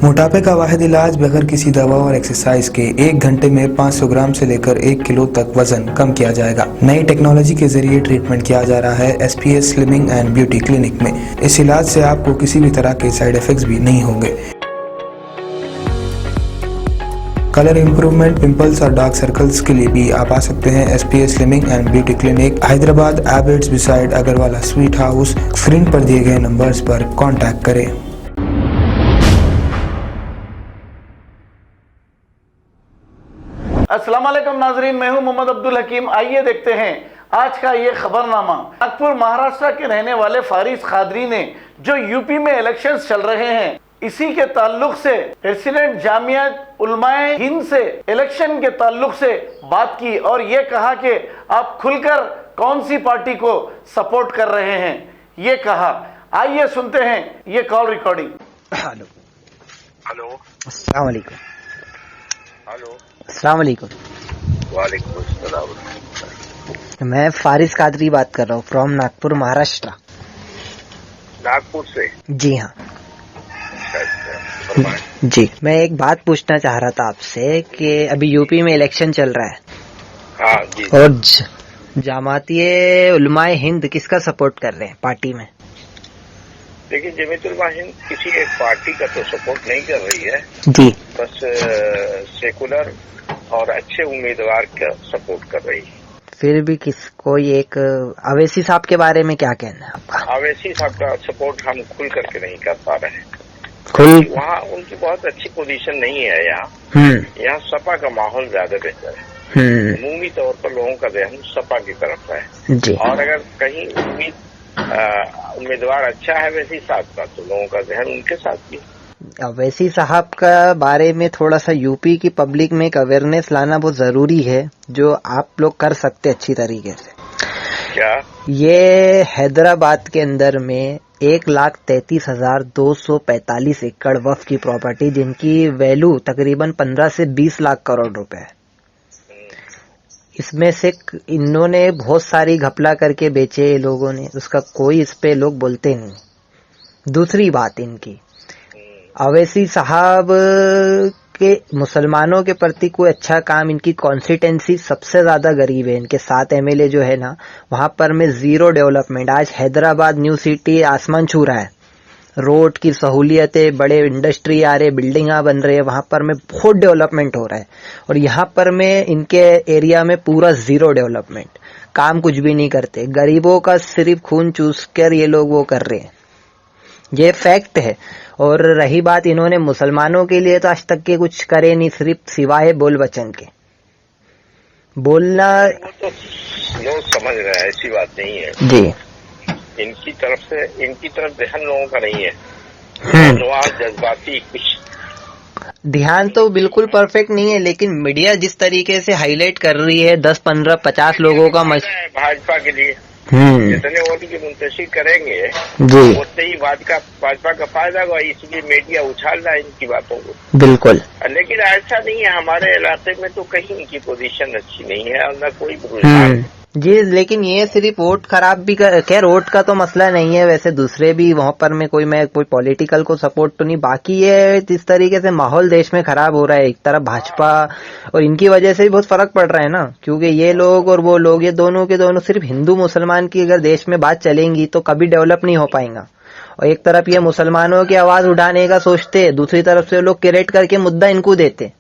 मोटापे का वाहिद इलाज बगैर किसी दवा और एक्सरसाइज के 1 घंटे में 500 ग्राम से लेकर 1 किलो तक वजन कम किया जाएगा। नई टेक्नोलॉजी के जरिए ट्रीटमेंट किया जा रहा है SPS slimming and beauty clinic में। इस इलाज से आपको किसी भी तरह के साइड इफेक्ट्स भी नहीं होंगे। कलर इंप्रूवमेंट, पिंपल्स और डार्क सर्कल्स के लिए भी आप आ सकते हैं SPS slimming and beauty clinic, Hyderabad, एबर्ट्स beside Agarwala sweet house. Screen पर दिए गए नंबर्स पर कॉन्टैक्ट करें। अस्सलाम वालेकुम नाजरीन, मैं हूं मोहम्मद अब्दुल हकीम। आइए देखते हैं आज का ये खबरनामा। नागपुर महाराष्ट्र के रहने वाले फारिस कादरी ने जो यूपी में इलेक्शंस चल रहे हैं इसी के ताल्लुक से प्रेसिडेंट जामिया उलमाए हिंद से इलेक्शन के ताल्लुक से बात की और ये कहा कि आप खुलकर कौन सी पार्टी को सपोर्ट कर रहे हैं, ये कहा। आइए सुनते हैं ये कॉल रिकॉर्डिंग। Hello hello. अस्सलाम वालेकुम। हेलो। अस्सलाम वालेकुम। वालेकुम अस्सलाम। मैं फारिस कादरी बात कर रहा हूँ फ्रॉम नागपुर महाराष्ट्र। नागपुर से? जी हाँ। अच्छा, जी, मैं एक बात पूछना चाह रहा था आपसे कि अभी यूपी में इलेक्शन चल रहा है। हाँ जी। और जमातिये उलमाए हिंद किसका सपोर्ट कर रहे हैं पार्टी में? देखिए, जमीयत उलमा हिंद किसी एक पार्टी का तो सपोर्ट नहीं कर रही है जी, बस सेकुलर और अच्छे उम्मीदवार का सपोर्ट कर रही है। फिर भी कोई एक अवैसी साहब के बारे में क्या कहना है आपका? अवैसी साहब का सपोर्ट हम खुल करके नहीं कर पा रहे हैं। वहाँ उनकी बहुत अच्छी पोजीशन नहीं है। यहाँ सपा का माहौल ज्यादा बेहतर है। अमूमी तौर पर लोगों का ध्यान सपा की तरफ है जी। और अगर कहीं उम्मीदवार अच्छा है वैसी साहब का तो लोगों का ध्यान उनके साथ भी। अवैसी साहब का बारे में थोड़ा सा यूपी की पब्लिक में एक अवेयरनेस लाना बहुत जरूरी है, जो आप लोग कर सकते अच्छी तरीके से। क्या? ये हैदराबाद के अंदर में 1,33,245 एकड़ वक्फ की प्रॉपर्टी जिनकी वैल्यू तकरीबन 15 से 20 लाख करोड़ रुपए है, इसमें से इन्होंने बहुत सारी घपला करके बेचे लोगों ने, उसका कोई इस पे लोग बोलते नहीं। दूसरी बात इनकी, अवैसी साहब के मुसलमानों के प्रति कोई अच्छा काम, इनकी कॉन्स्टिट्यूंसी सबसे ज्यादा गरीब है, इनके 7 MLA जो है ना वहां पर में जीरो डेवलपमेंट। आज हैदराबाद न्यू सिटी आसमान छू रहा है, रोड की सहूलियतें, बड़े इंडस्ट्री आ रहे, बिल्डिंगा बन रहे हैं, वहां पर में बहुत डेवलपमेंट हो रहा है। और यहाँ पर में इनके एरिया में पूरा जीरो डेवलपमेंट, काम कुछ भी नहीं करते, गरीबों का सिर्फ खून चूस कर ये लोग वो कर रहे हैं, ये फैक्ट है। और रही बात, इन्होंने मुसलमानों के लिए तो आज तक के कुछ करे नहीं, सिर्फ सिवाय बोल वचन के बोलना। वो तो लोग समझ रहे हैं, ऐसी बात नहीं है जी। इनकी तरफ ध्यान लोगों का नहीं है। जज्बाती कुछ ध्यान तो बिल्कुल परफेक्ट नहीं है, लेकिन मीडिया जिस तरीके से हाईलाइट कर रही है 10, 15, 50 लोगों का भाजपा के लिए जितने वोट की मुंतशिर करेंगे जी, उतने ही भाजपा का फायदा होगा, इसलिए मीडिया उछाल रहा है इनकी बातों को। बिल्कुल। लेकिन ऐसा नहीं है, हमारे इलाके में तो कहीं इनकी पोजीशन अच्छी नहीं है और न कोई रुझान है। जी, लेकिन ये सिर्फ वोट खराब भी खैर वोट का तो मसला नहीं है, वैसे दूसरे भी वहां पर मैं कोई पॉलिटिकल को सपोर्ट तो नहीं, बाकी ये जिस तरीके से माहौल देश में खराब हो रहा है, एक तरफ भाजपा और इनकी वजह से भी बहुत फर्क पड़ रहा है ना, क्योंकि ये लोग और वो लोग, ये दोनों के दोनों सिर्फ हिंदू मुसलमान की अगर देश में बात चलेंगी तो कभी डेवलप नहीं हो पाएगा। और एक तरफ ये मुसलमानों की आवाज उठाने का सोचते, दूसरी तरफ से लोग क्रिएट करके मुद्दा इनको देते,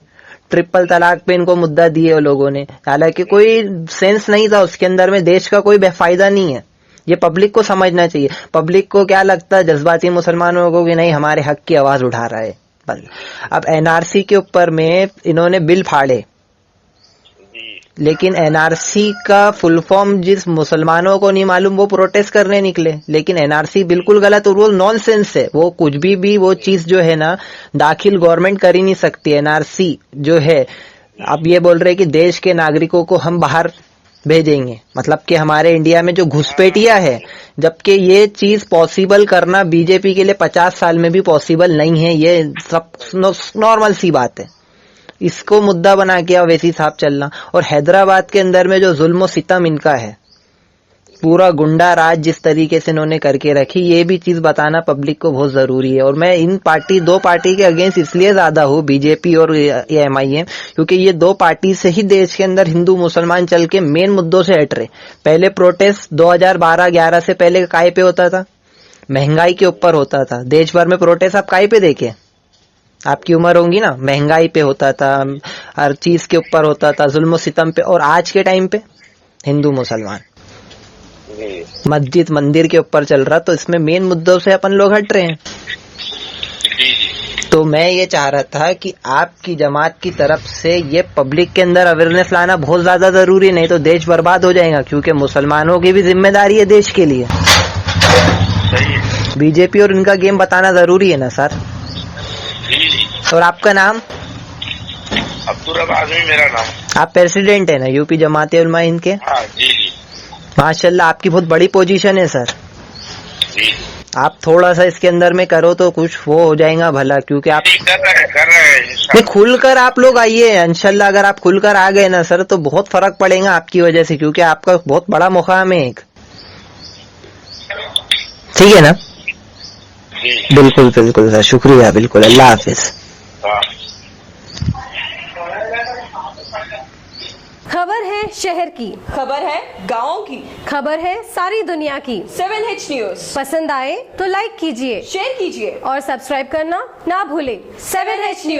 ट्रिपल तलाक पे इनको मुद्दा दिए लोगों ने, हालांकि कोई सेंस नहीं था उसके अंदर में, देश का कोई बेफायदा नहीं है। ये पब्लिक को समझना चाहिए। पब्लिक को क्या लगता है, जज्बाती मुसलमानों को कि नहीं हमारे हक की आवाज उठा रहा है बस। अब NRC के ऊपर में इन्होंने बिल फाड़े, लेकिन NRC का फुल फॉर्म जिस मुसलमानों को नहीं मालूम वो प्रोटेस्ट करने निकले, लेकिन NRC बिल्कुल गलत और वो नॉनसेंस है। वो कुछ भी वो चीज जो है ना दाखिल गवर्नमेंट कर ही नहीं सकती। NRC जो है अब ये बोल रहे कि देश के नागरिकों को हम बाहर भेजेंगे, मतलब कि हमारे इंडिया में जो घुसपैठिया है, जबकि ये चीज पॉसिबल करना बीजेपी के लिए 50 साल में भी पॉसिबल नहीं है, ये सब नॉर्मल सी बात है। इसको मुद्दा बना के अवैसी साहब चलना, और हैदराबाद के अंदर में जो जुल्म सितम इनका है, पूरा गुंडा राज जिस तरीके से इन्होंने करके रखी, ये भी चीज बताना पब्लिक को बहुत जरूरी है। और मैं इन दो पार्टी के अगेंस्ट इसलिए ज्यादा हूँ, बीजेपी और MIM, क्योंकि ये दो पार्टी से ही देश के अंदर हिंदू मुसलमान चल के मेन मुद्दों से हट रहे। पहले प्रोटेस्ट 2012-11 से पहले काय पे होता था? महंगाई के ऊपर होता था। देश भर में प्रोटेस्ट आप काय पे देखे? आपकी उम्र होंगी ना, महंगाई पे होता था, हर चीज के ऊपर होता था, जुल्म सितम पे। और आज के टाइम पे हिंदू मुसलमान मस्जिद मंदिर के ऊपर चल रहा, तो इसमें मेन मुद्दों से अपन लोग हट रहे हैं। तो मैं ये चाह रहा था कि आपकी जमात की तरफ से ये पब्लिक के अंदर अवेयरनेस लाना बहुत ज्यादा जरूरी, नहीं तो देश बर्बाद हो जाएगा, क्योंकि मुसलमानों की भी जिम्मेदारी है देश के लिए। बीजेपी और इनका गेम बताना जरूरी है ना सर। और आपका नाम? अब्दुल आजमी मेरा नाम। आप प्रेसिडेंट है ना यूपी जमात उलमा हिंद के? हाँ जी। माशाल्लाह, आपकी बहुत बड़ी पोजीशन है सर। जी। आप थोड़ा सा इसके अंदर में करो तो कुछ वो हो जाएगा भला, क्योंकि आप कर रहे हैं नहीं, खुलकर आप लोग आइए इंशाल्लाह। अगर आप खुलकर आ गए ना सर, तो बहुत फर्क पड़ेगा आपकी वजह से, क्योंकि आपका बहुत बड़ा मुकाम है एक। ठीक है ना? बिल्कुल बिल्कुल सर, शुक्रिया, बिल्कुल। अल्लाह हाफिज। खबर है शहर की, खबर है गाँव की, खबर है सारी दुनिया की। 7H न्यूज पसंद आए तो लाइक कीजिए, शेयर कीजिए और सब्सक्राइब करना ना भूलें। 7H news.